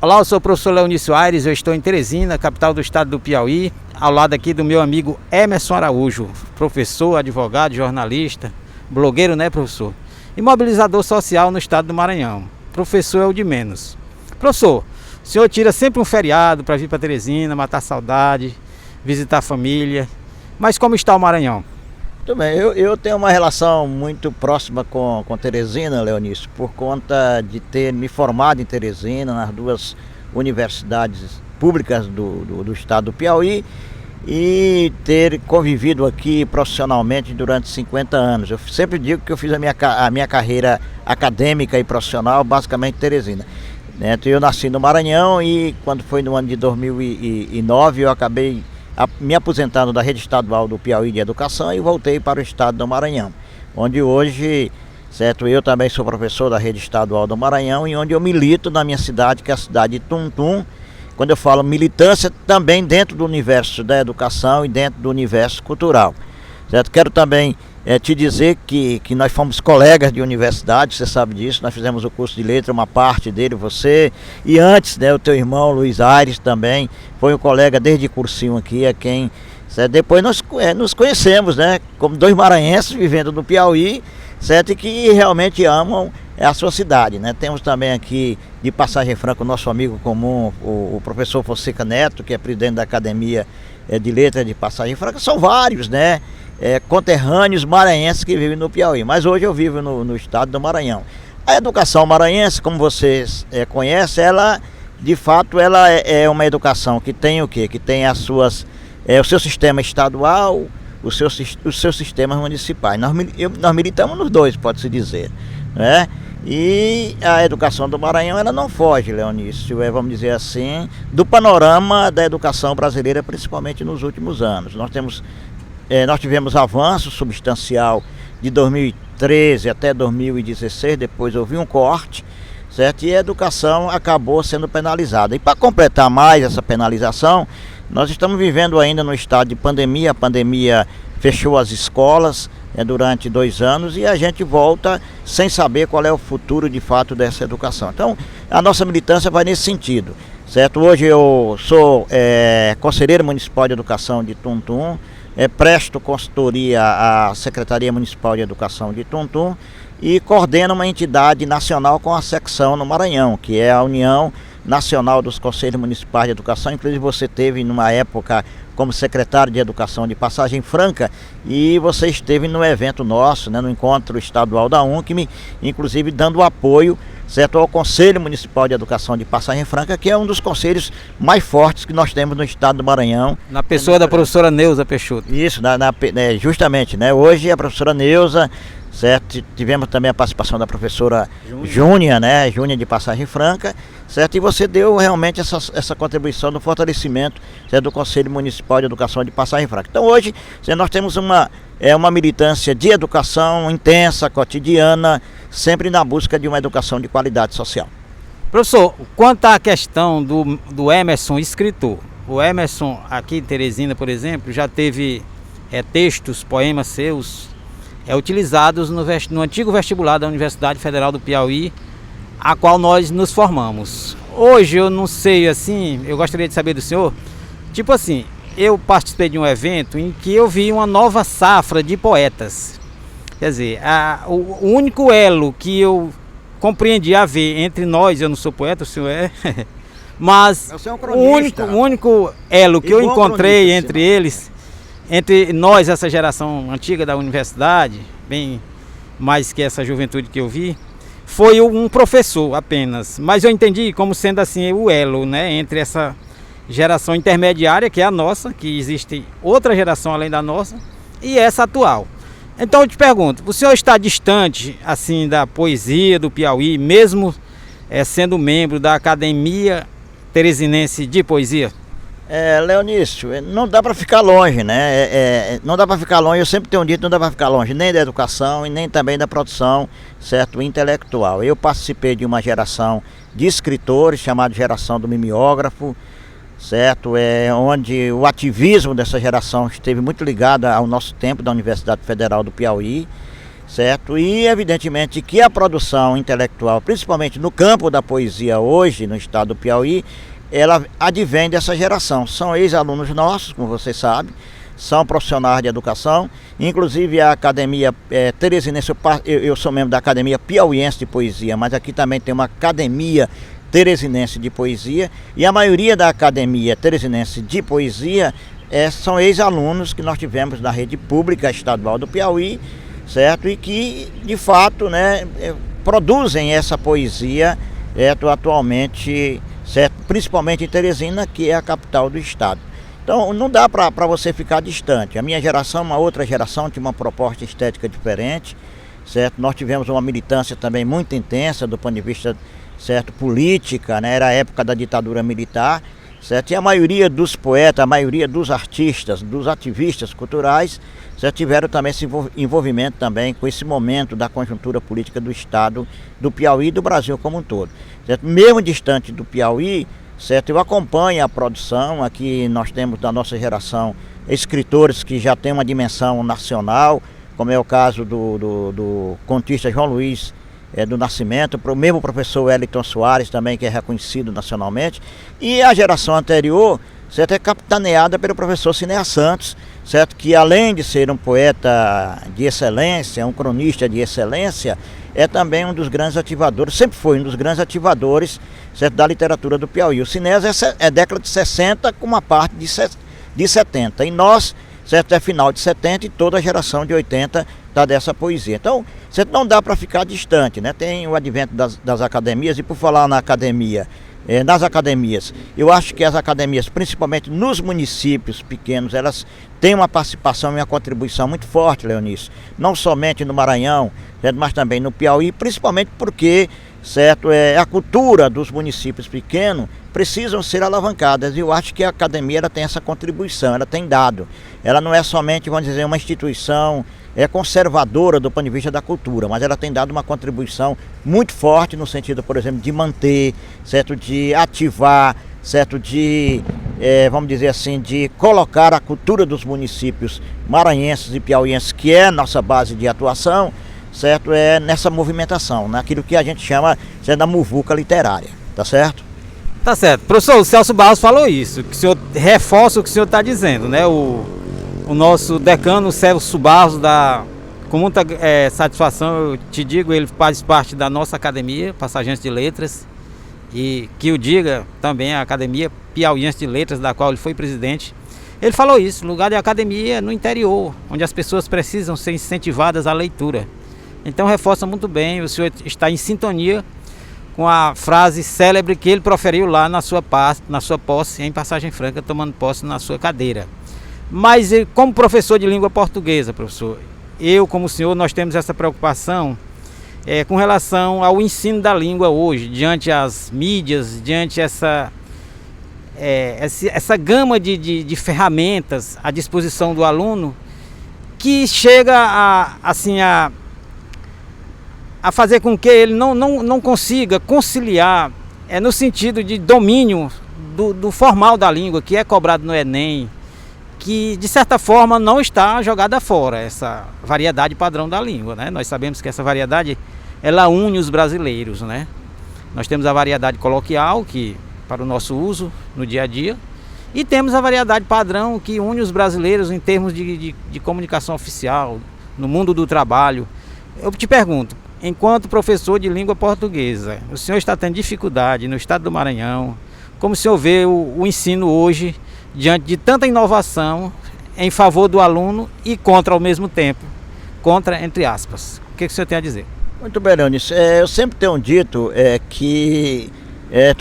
Olá, eu sou o professor Leonício Aires, eu estou em Teresina, capital do estado do Piauí, ao lado aqui do meu amigo Emerson Araújo, professor, advogado, jornalista, blogueiro, né, professor? E mobilizador social no estado do Maranhão. Professor é o de menos. Professor, o senhor tira sempre um feriado para vir para Teresina, matar saudade, visitar a família, mas como está o Maranhão? Muito bem, eu tenho uma relação muito próxima com Teresina, Leonício, por conta de ter me formado em Teresina, nas duas universidades públicas do estado do Piauí, e ter convivido aqui profissionalmente durante 50 anos. Eu sempre digo que eu fiz a minha carreira acadêmica e profissional basicamente em Teresina. Eu nasci no Maranhão e quando foi no ano de 2009 eu acabei me aposentando da rede estadual do Piauí de Educação e voltei para o estado do Maranhão, onde hoje, certo, eu também sou professor da rede estadual do Maranhão e onde eu milito na minha cidade, que é a cidade de Tuntum. Quando eu falo militância, também dentro do universo da educação e dentro do universo cultural, certo? Quero também te dizer que nós fomos colegas de universidade, você sabe disso, nós fizemos o curso de letra, uma parte dele, você, e antes, o teu irmão Luiz Aires também foi um colega desde cursinho aqui, a quem, certo? Depois nós nos conhecemos, como dois maranhenses vivendo no Piauí, certo? E que realmente amam a sua cidade, Temos também aqui de Passagem Franca o nosso amigo comum, o professor Fonseca Neto, que é presidente da Academia de Letras de Passagem Franca. São vários, conterrâneos maranhenses que vivem no Piauí, mas hoje eu vivo no estado do Maranhão. A educação maranhense, como vocês conhecem, ela de fato ela é uma educação que tem o quê? Que tem as suas, o seu sistema estadual, os seus sistemas municipais. Nós militamos nos dois, pode-se dizer, E a educação do Maranhão, ela não foge, Leonício, vamos dizer assim, do panorama da educação brasileira, principalmente nos últimos anos. Nós tivemos avanço substancial de 2013 até 2016, depois houve um corte, certo? E a educação acabou sendo penalizada. E para completar mais essa penalização, nós estamos vivendo ainda no estado de pandemia. A pandemia fechou as escolas durante 2 anos e a gente volta sem saber qual é o futuro de fato dessa educação. Então, a nossa militância vai nesse sentido, certo? Hoje eu sou conselheiro municipal de educação de Tuntum, presto consultoria à Secretaria Municipal de Educação de Tuntum e coordeno uma entidade nacional com a secção no Maranhão, que é a União Nacional dos Conselhos Municipais de Educação. Inclusive você esteve numa época como secretário de Educação de Passagem Franca e você esteve no evento nosso, no encontro estadual da UNCM, inclusive dando apoio, certo, ao Conselho Municipal de Educação de Passagem Franca, que é um dos conselhos mais fortes que nós temos no estado do Maranhão. Na pessoa da professora Neuza Peixoto. Isso, justamente, Hoje a professora Neuza, certo, tivemos também a participação da professora Júnia, Júnia de Passagem Franca, certo, e você deu realmente essa contribuição no fortalecimento, certo, do Conselho Municipal de Educação de Passagem Franca. Então hoje nós temos uma militância de educação intensa, cotidiana, sempre na busca de uma educação de qualidade social. Professor, quanto à questão do Emerson escritor, o Emerson aqui em Teresina, por exemplo, já teve textos, poemas seus utilizados no antigo vestibular da Universidade Federal do Piauí, a qual nós nos formamos. Hoje eu não sei, eu gostaria de saber do senhor, tipo assim, eu participei de um evento em que eu vi uma nova safra de poetas. Quer dizer, o único elo que eu compreendi haver entre nós, eu não sou poeta, o senhor é, mas o único elo que eu encontrei entre eles, entre nós, essa geração antiga da universidade, bem mais que essa juventude que eu vi, foi um professor apenas. Mas eu entendi como sendo assim o elo, entre essa geração intermediária, que é a nossa, que existe outra geração além da nossa, e essa atual. Então eu te pergunto, o senhor está distante assim da poesia do Piauí, mesmo sendo membro da Academia Teresinense de Poesia? Leonício, não dá para ficar longe, não dá para ficar longe, eu sempre tenho dito, não dá para ficar longe nem da educação e nem também da produção, certo, intelectual. Eu participei de uma geração de escritores, chamada geração do mimeógrafo, certo, onde o ativismo dessa geração esteve muito ligado ao nosso tempo da Universidade Federal do Piauí, certo? E evidentemente que a produção intelectual, principalmente no campo da poesia hoje, no estado do Piauí, ela advém dessa geração. São ex-alunos nossos, como você sabe, são profissionais de educação, inclusive a Academia Teresinense, eu sou membro da Academia Piauiense de Poesia, mas aqui também tem uma Academia Teresinense de Poesia, e a maioria da Academia Teresinense de Poesia são ex-alunos que nós tivemos na rede pública estadual do Piauí, certo? E que, de fato, né, produzem essa poesia atualmente, certo? Principalmente em Teresina, que é a capital do estado. Então não dá para você ficar distante. A minha geração, uma outra geração, tinha uma proposta estética diferente, certo? Nós tivemos uma militância também muito intensa do ponto de vista, certo, política, né? Era a época da ditadura militar, certo? E a maioria dos poetas, a maioria dos artistas, dos ativistas culturais, certo, tiveram também esse envolvimento também com esse momento da conjuntura política do estado do Piauí e do Brasil como um todo, certo? Mesmo distante do Piauí, certo, eu acompanho a produção. Aqui nós temos da nossa geração escritores que já têm uma dimensão nacional, como é o caso do contista João Luiz do Nascimento, o mesmo professor Wellington Soares também, que é reconhecido nacionalmente, e a geração anterior, certo, é capitaneada pelo professor Cinéas Santos, certo, que além de ser um poeta de excelência, um cronista de excelência, é também um dos grandes ativadores, sempre foi um dos grandes ativadores, certo, da literatura do Piauí. O Cinéas é década de 60 com uma parte de 70, e nós, certo, é final de 70 e toda a geração de 80 está dessa poesia. Então, certo, não dá para ficar distante, né? Tem o advento das academias, e por falar na academia, nas academias, eu acho que as academias, principalmente nos municípios pequenos, elas têm uma participação e uma contribuição muito forte, Leonício, não somente no Maranhão, certo, mas também no Piauí, principalmente porque, certo, a cultura dos municípios pequenos precisam ser alavancadas, e eu acho que a academia ela tem essa contribuição, ela tem dado. Ela não é somente, vamos dizer, uma instituição conservadora do ponto de vista da cultura, mas ela tem dado uma contribuição muito forte no sentido, por exemplo, de manter, certo, de ativar, certo, de, vamos dizer assim, de colocar a cultura dos municípios maranhenses e piauienses, que é a nossa base de atuação, certo, nessa movimentação, naquilo que a gente chama, certo, da muvuca literária, tá certo? Tá certo. Professor, o Celso Barros falou isso, que o senhor reforça o que o senhor está dizendo, né? O nosso decano Celso Barros, com muita satisfação, eu te digo, ele faz parte da nossa academia, Passagenses de Letras, e que o diga também a Academia Piauiense de Letras, da qual ele foi presidente. Ele falou isso, lugar de academia no interior, onde as pessoas precisam ser incentivadas à leitura. Então reforça muito bem, o senhor está em sintonia com a frase célebre que ele proferiu lá na sua posse, em Passagem Franca, tomando posse na sua cadeira. Mas como professor de língua portuguesa, professor, eu como o senhor, nós temos essa preocupação com relação ao ensino da língua hoje, diante as mídias, diante essa gama de ferramentas à disposição do aluno, que chega a fazer com que ele não consiga conciliar no sentido de domínio do formal da língua, que é cobrado no Enem, que de certa forma não está jogada fora, essa variedade padrão da língua, né? Nós sabemos que essa variedade, ela une os brasileiros, né? Nós temos a variedade coloquial, que para o nosso uso no dia a dia, e temos a variedade padrão, que une os brasileiros em termos de comunicação oficial, no mundo do trabalho. Eu te pergunto, enquanto professor de língua portuguesa, o senhor está tendo dificuldade no estado do Maranhão, como o senhor vê o ensino hoje, diante de tanta inovação em favor do aluno e contra ao mesmo tempo, contra entre aspas. O que o senhor tem a dizer? Muito bem, Leonício. Eu sempre tenho dito que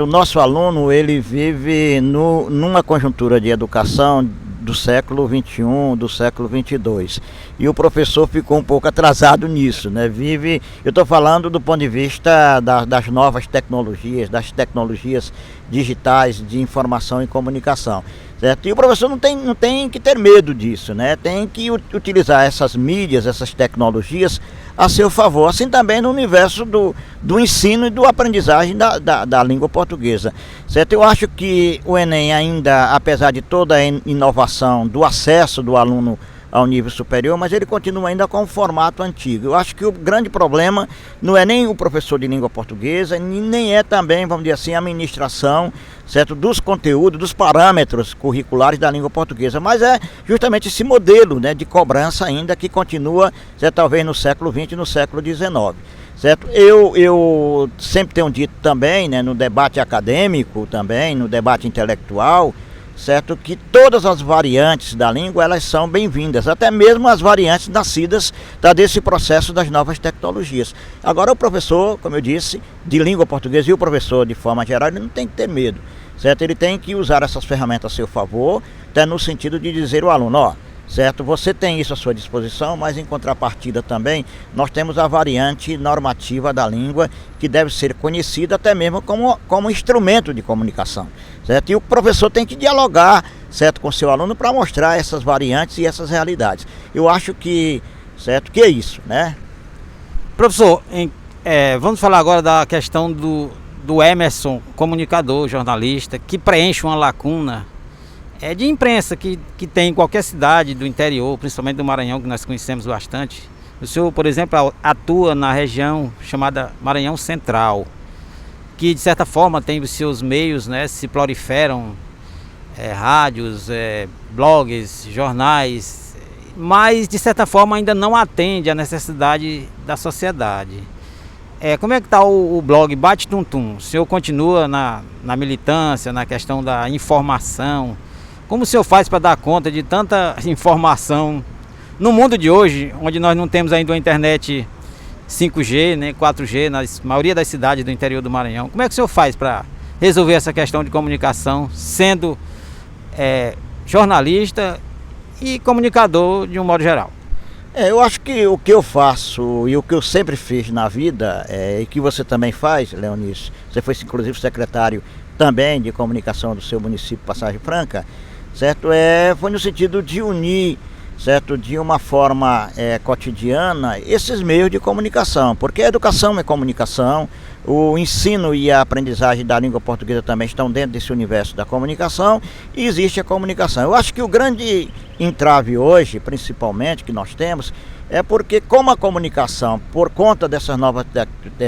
o nosso aluno ele vive numa conjuntura de educação do século XXI, do século XXII. E o professor ficou um pouco atrasado nisso, né? Eu estou falando do ponto de vista das novas tecnologias, das tecnologias digitais de informação e comunicação. Certo? E o professor não tem que ter medo disso, né? Tem que utilizar essas mídias, essas tecnologias a seu favor, assim também no universo do ensino e do aprendizagem da língua portuguesa. Certo? Eu acho que o Enem ainda, apesar de toda a inovação do acesso do aluno ao nível superior, mas ele continua ainda com o formato antigo. Eu acho que o grande problema não é nem o professor de língua portuguesa, nem é também, vamos dizer assim, a administração, certo, dos conteúdos, dos parâmetros curriculares da língua portuguesa, mas é justamente esse modelo, né, de cobrança ainda que continua, certo, talvez no século XX e no século XIX. Certo? Eu sempre tenho dito também, né, no debate acadêmico também, no debate intelectual, certo, que todas as variantes da língua elas são bem-vindas, até mesmo as variantes nascidas desse processo das novas tecnologias. Agora o professor, como eu disse, de língua portuguesa e o professor de forma geral, ele não tem que ter medo, certo? Ele tem que usar essas ferramentas a seu favor, até no sentido de dizer ao aluno, ó, certo? Você tem isso à sua disposição, mas em contrapartida também nós temos a variante normativa da língua que deve ser conhecida até mesmo como instrumento de comunicação, certo? E o professor tem que dialogar, certo, com o seu aluno para mostrar essas variantes e essas realidades. Eu acho que, certo, que é isso, né? Professor, vamos falar agora da questão do Emerson, comunicador, jornalista, que preenche uma lacuna de imprensa que tem em qualquer cidade do interior, principalmente do Maranhão, que nós conhecemos bastante. O senhor, por exemplo, atua na região chamada Maranhão Central, que de certa forma tem os seus meios, né, se proliferam rádios, blogs, jornais, mas de certa forma ainda não atende à necessidade da sociedade. Como é que está o blog Bate Tum Tum? O senhor continua na militância, na questão da informação? Como o senhor faz para dar conta de tanta informação no mundo de hoje, onde nós não temos ainda uma internet 5G, né, 4G, na maioria das cidades do interior do Maranhão? Como é que o senhor faz para resolver essa questão de comunicação, sendo jornalista e comunicador de um modo geral? Eu acho que o que eu faço e o que eu sempre fiz na vida, e que você também faz, Leonício, você foi inclusive secretário também de comunicação do seu município, Passagem Franca, certo? Foi no sentido de unir, certo, de uma forma cotidiana esses meios de comunicação, porque a educação é comunicação, o ensino e a aprendizagem da língua portuguesa também estão dentro desse universo da comunicação e existe a comunicação. Eu acho que o grande entrave hoje, principalmente, que nós temos, é porque como a comunicação, por conta dessas novas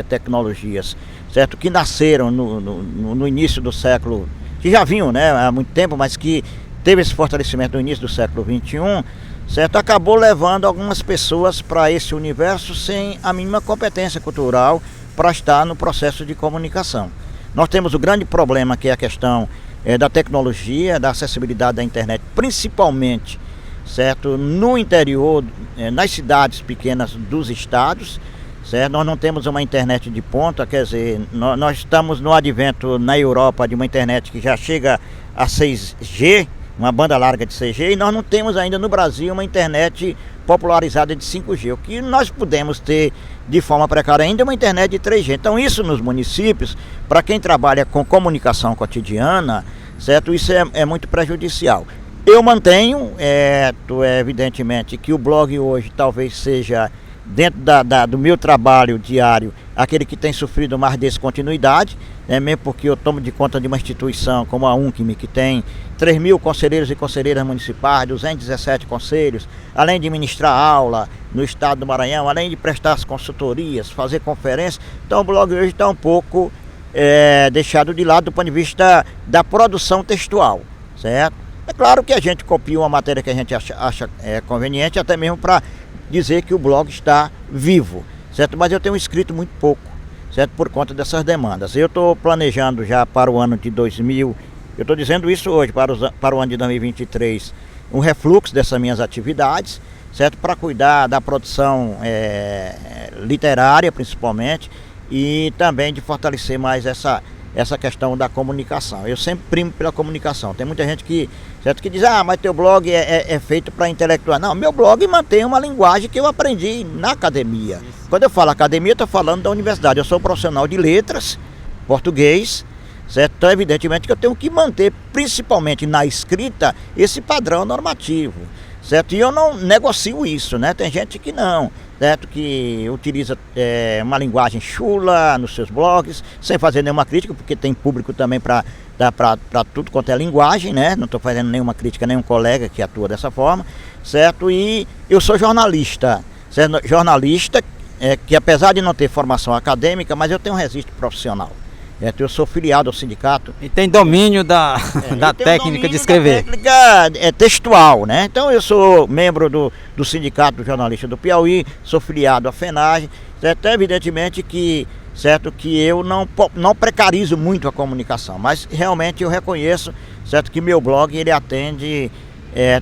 tecnologias, certo, que nasceram no início do século, que já vinham, né, há muito tempo, mas que teve esse fortalecimento no início do século XXI, certo, acabou levando algumas pessoas para esse universo sem a mínima competência cultural para estar no processo de comunicação. Nós temos o grande problema que é a questão da tecnologia, da acessibilidade da internet, principalmente, certo, no interior, nas cidades pequenas dos estados, certo? Nós não temos uma internet de ponta, quer dizer, nós estamos no advento na Europa de uma internet que já chega a 6G, uma banda larga de 6G, e nós não temos ainda no Brasil uma internet popularizada de 5G. O que nós podemos ter de forma precária ainda é uma internet de 3G. Então isso nos municípios, para quem trabalha com comunicação cotidiana, certo, isso é muito prejudicial. Eu mantenho, evidentemente, que o blog hoje talvez seja, dentro do meu trabalho diário, aquele que tem sofrido mais descontinuidade, mesmo porque eu tomo de conta de uma instituição como a UNCM, que tem 3.000 conselheiros e conselheiras municipais, 217 conselhos, além de ministrar aula no estado do Maranhão, além de prestar as consultorias, fazer conferências. Então o blog hoje está um pouco deixado de lado do ponto de vista da produção textual, certo? É claro que a gente copia uma matéria que a gente acha conveniente, até mesmo para dizer que o blog está vivo, certo? Mas eu tenho escrito muito pouco, certo? Por conta dessas demandas. Eu estou planejando já para o ano de 2000, eu estou dizendo isso hoje, para o ano de 2023, um refluxo dessas minhas atividades, certo? Para cuidar da produção literária, principalmente, e também de fortalecer mais essa questão da comunicação. Eu sempre primo pela comunicação. Tem muita gente que diz, mas teu blog é feito para intelectual. Não, meu blog mantém uma linguagem que eu aprendi na academia. Quando eu falo academia, eu estou falando da universidade. Eu sou profissional de letras, português, certo? Então, evidentemente que eu tenho que manter, principalmente na escrita, esse padrão normativo, certo? E eu não negocio isso, né? Tem gente que não, certo? Que utiliza uma linguagem chula nos seus blogs, sem fazer nenhuma crítica, porque tem público também para tudo quanto é linguagem, né? Não estou fazendo nenhuma crítica a nenhum colega que atua dessa forma, certo? E eu sou jornalista, certo? Jornalista que apesar de não ter formação acadêmica, mas eu tenho um registro profissional. Eu sou filiado ao sindicato. E tem domínio da técnica de escrever. Da técnica textual, né? Então eu sou membro do Sindicato do Jornalista do Piauí, sou filiado à FENAGE, certo? Evidentemente que, certo, que eu não precarizo muito a comunicação, mas realmente eu reconheço, certo, que meu blog ele atende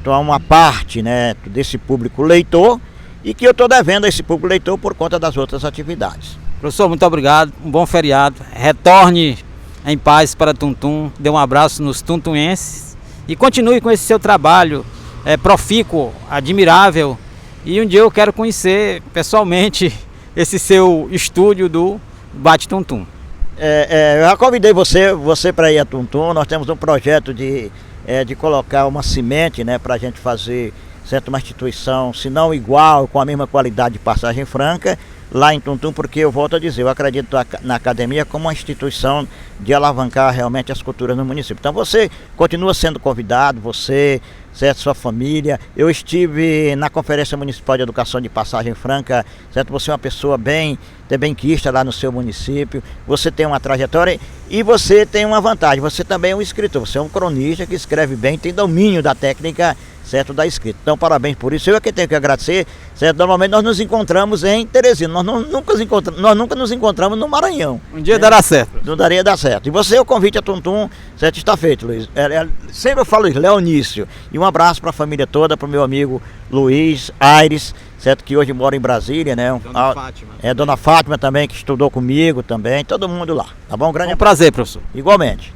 a uma parte, né, desse público leitor, e que eu estou devendo a esse público leitor por conta das outras atividades. Professor, muito obrigado, um bom feriado, retorne em paz para Tuntum, dê um abraço nos tuntuenses e continue com esse seu trabalho profícuo, admirável, e um dia eu quero conhecer pessoalmente esse seu estúdio do Bate Tuntum. Eu já convidei você para ir a Tuntum. Nós temos um projeto de colocar uma semente, né, para a gente fazer, certo, uma instituição, se não igual, com a mesma qualidade de Passagem Franca, lá em Tuntum, porque eu volto a dizer, eu acredito na academia como uma instituição de alavancar realmente as culturas no município. Então você continua sendo convidado, você, certo, sua família. Eu estive na Conferência Municipal de Educação de Passagem Franca, certo? Você é uma pessoa benquista lá no seu município, você tem uma trajetória e você tem uma vantagem, você também é um escritor, você é um cronista que escreve bem, tem domínio da técnica, certo, da escrita. Então parabéns por isso, eu é que tenho que agradecer, certo? Normalmente nós nos encontramos em Teresina, nós nunca nos encontramos no Maranhão. Um dia dará certo. Não daria dar certo. E você, o convite a Tuntum, certo, está feito, Luiz. Sempre eu falo isso, Leonício. E um abraço para a família toda, para o meu amigo Luiz Aires, certo, que hoje mora em Brasília, né? Dona Fátima. Dona Fátima também, que estudou comigo também, todo mundo lá, tá bom? Um prazer, professor. Igualmente.